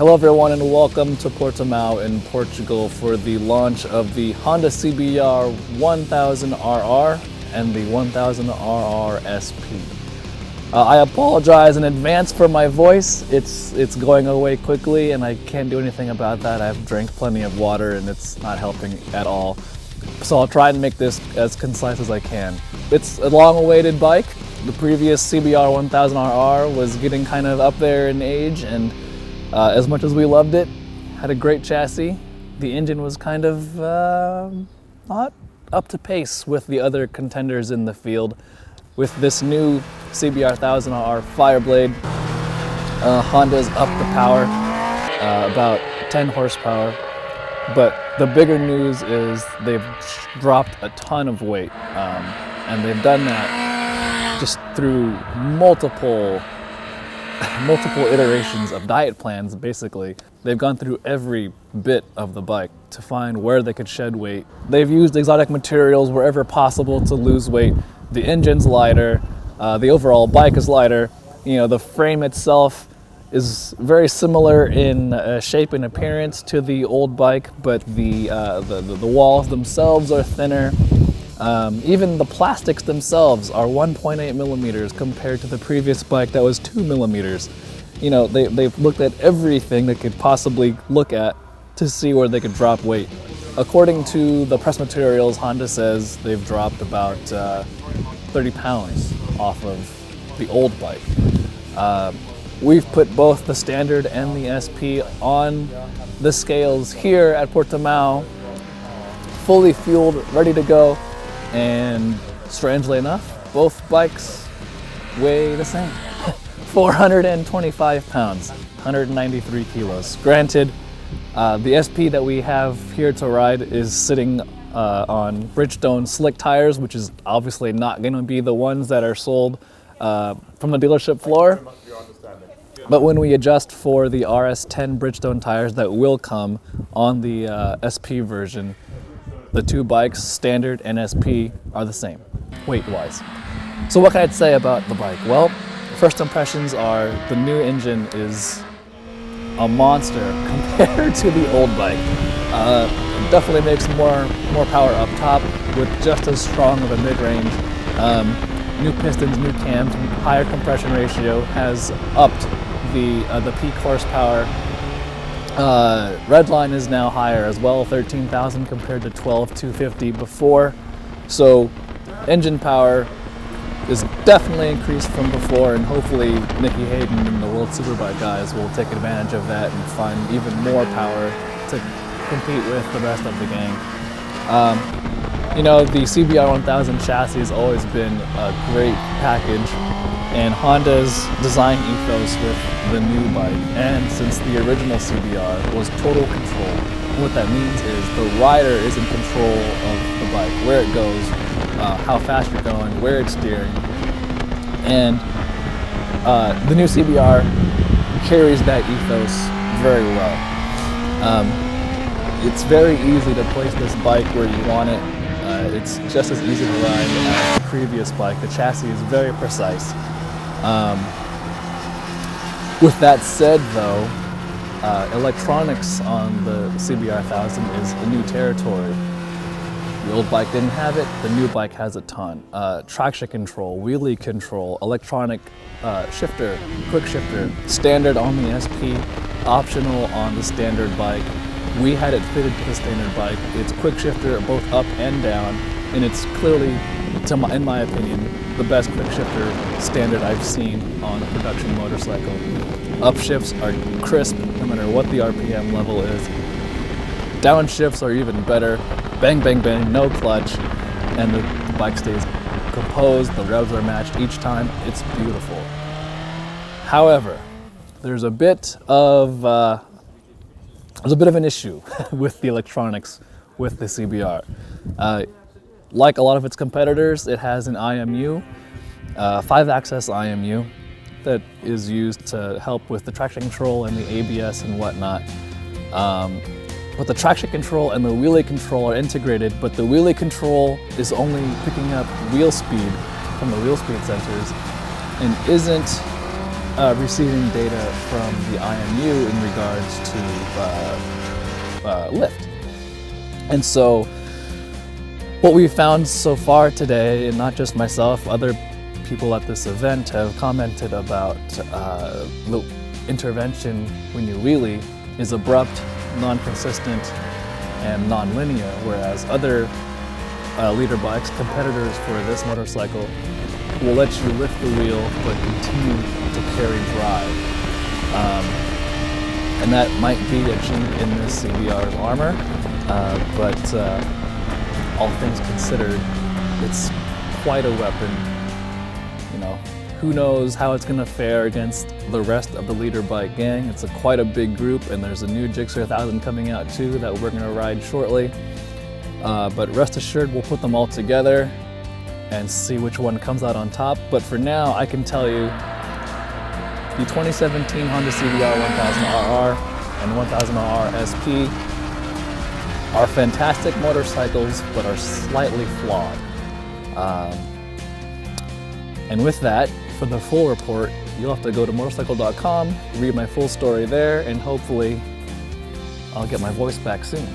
Hello everyone and welcome to Portimao in Portugal for the launch of the Honda CBR1000RR and the 1000RR SP. I apologize in advance for my voice. It's going away quickly and I can't do anything about that. I've drank plenty of water and it's not helping at all. So I'll try and make this as concise as I can. It's a long-awaited bike. The previous CBR1000RR was getting kind of up there in age, and as much as we loved it, had a great chassis, the engine was kind of not up to pace with the other contenders in the field. With this new CBR1000RR Fireblade, Honda's upped the power, about 10 horsepower. But the bigger news is they've dropped a ton of weight, and they've done that just through multiple iterations of diet plans. Basically, they've gone through every bit of the bike to find where they could shed weight. They've used exotic materials wherever possible to lose weight. The engine's lighter, the overall bike is lighter. You know, the frame itself is very similar in shape and appearance to the old bike, but the walls themselves are thinner. Even the plastics themselves are 1.8 millimeters compared to the previous bike that was 2 millimeters. You know, they've looked at everything they could possibly look at to see where they could drop weight. According to the press materials, Honda says they've dropped about 30 pounds off of the old bike. We've put both the standard and the SP on the scales here at Portimao, fully fueled, ready to go. And strangely enough, both bikes weigh the same. 425 pounds, 193 kilos. Granted, the SP that we have here to ride is sitting on Bridgestone slick tires, which is obviously not going to be the ones that are sold from the dealership floor. But when we adjust for the RS10 Bridgestone tires that will come on the SP version, the two bikes, standard and SP, are the same, weight-wise. So what can I say about the bike? Well, first impressions are the new engine is a monster compared to the old bike. It definitely makes more power up top with just as strong of a mid-range. New pistons, new cams, higher compression ratio has upped the peak horsepower. Redline is now higher as well, 13,000 compared to 12,250 before. So engine power is definitely increased from before, and hopefully Nicky Hayden and the World Superbike guys will take advantage of that and find even more power to compete with the rest of the gang. You know, the CBR1000 chassis has always been a great package, and Honda's design ethos with the new bike, and since the original CBR, was total control. And what that means is the rider is in control of the bike, where it goes, how fast you're going, where it's steering. And the new CBR carries that ethos very well. It's very easy to place this bike where you want it. It's just as easy to ride as the previous bike. The chassis is very precise. With that said though, electronics on the CBR1000 is a new territory. The old bike didn't have it, the new bike has a ton. Traction control, wheelie control, electronic shifter, quick shifter, standard on the SP, optional on the standard bike. We had it fitted to the standard bike. It's quick shifter both up and down, and it's clearly, in my opinion, the best quick shifter standard I've seen on a production motorcycle. Upshifts are crisp no matter what the RPM level is. Downshifts are even better. Bang, bang, bang, no clutch, and the bike stays composed, the revs are matched each time. It's beautiful. However, there's a bit of an issue with the electronics with the CBR. Like a lot of its competitors, it has an IMU, 5-axis IMU, that is used to help with the traction control and the ABS and whatnot. But the traction control and the wheelie control are integrated, but the wheelie control is only picking up wheel speed from the wheel speed sensors and isn't receiving data from the IMU in regards to lift. And so what we've found so far today, and not just myself, other people at this event have commented about the intervention when you wheelie is abrupt, non-consistent, and non-linear, whereas other leader bikes, competitors for this motorcycle, will let you lift the wheel but continue to carry drive. And that might be achieved in this CBR's armor, but all things considered, it's quite a weapon. You know, who knows how it's gonna fare against the rest of the leader bike gang. It's quite a big group, and there's a new Gixxer 1000 coming out too that we're gonna ride shortly. But rest assured, we'll put them all together and see which one comes out on top. But for now, I can tell you, the 2017 Honda CBR1000RR and 1000RR SP are fantastic motorcycles, but are slightly flawed. And with that, for the full report, you'll have to go to Motorcycle.com, read my full story there, and hopefully I'll get my voice back soon.